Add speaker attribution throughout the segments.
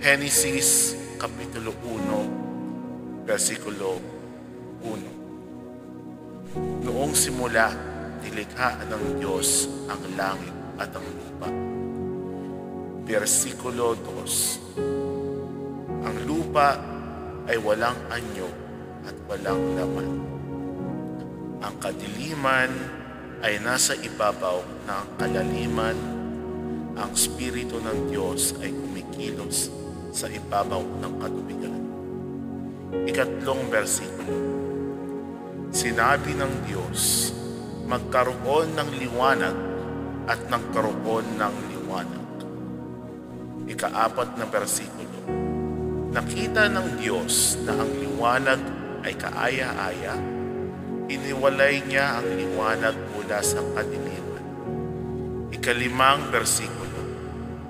Speaker 1: Genesis Kapitulo 1, versikulo 1. Noong simula, nilikha ng Diyos ang langit at ang lupa. Versikulo 2. Ang lupa ay walang anyo at walang laman. Ang kadiliman ay nasa ibabaw ng kalaliman. Ang Espiritu ng Diyos ay kumikilos sa ibabaw ng katubigan. Ikatlong versikulo. Sinabi ng Diyos, magkaroon ng liwanag at nagkaroon ng liwanag. Ikaapat na versikulo. Nakita ng Diyos na ang liwanag ay kaaya-aya. Iniwalay niya ang liwanag mula sa kadiliman. Ikalimang versikulo.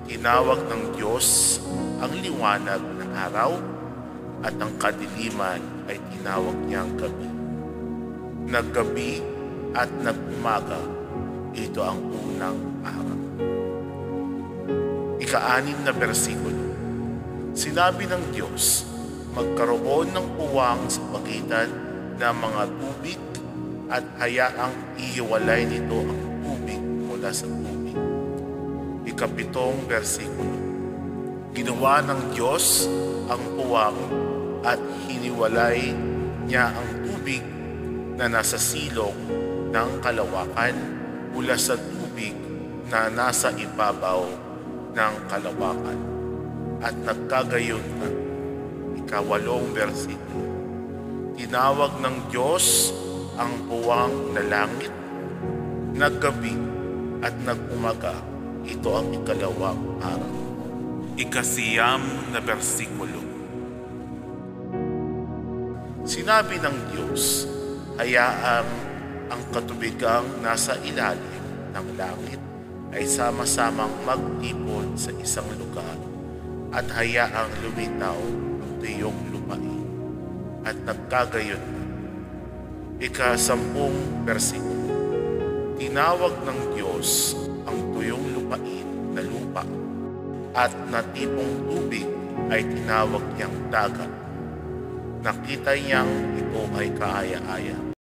Speaker 1: Tinawag ng Diyos ang liwanag na araw at ang kadiliman ay tinawag niyang gabi. Naggabi at nag-umaga, ito ang unang araw. Ika-6 na versikulo. Sinabi ng Diyos, magkaroon ng puwang sa pagitan ng mga tubig at hayaang ihiwalay nito ang tubig mula sa tubig. Ika-7 versikulo. Ginawa ng Diyos ang puwang at hiniwalay niya ang tubig na nasa silong ng kalawakan mula sa tubig na nasa ibabaw ng kalawakan. At nagkagayon na. Ika-8 versikulo. Tinawag ng Diyos ang puwang na langit, naggabi at nag-umaga. Ito ang ikalawang araw. Ika-9 na versikulo. Sinabi ng Diyos, hayaan ang katubigang nasa ilalim ng langit ay sama-samang magtipon sa isang lugar at hayaang lumitaw ang tuyong lupain. At nagkagayon na. Ika-10 versikulo. Tinawag ng Diyos ang tuyong lupain na lupa at natipong tubig ay tinawag niyang dagat. Nakita niyang ito ay kaaya-aya.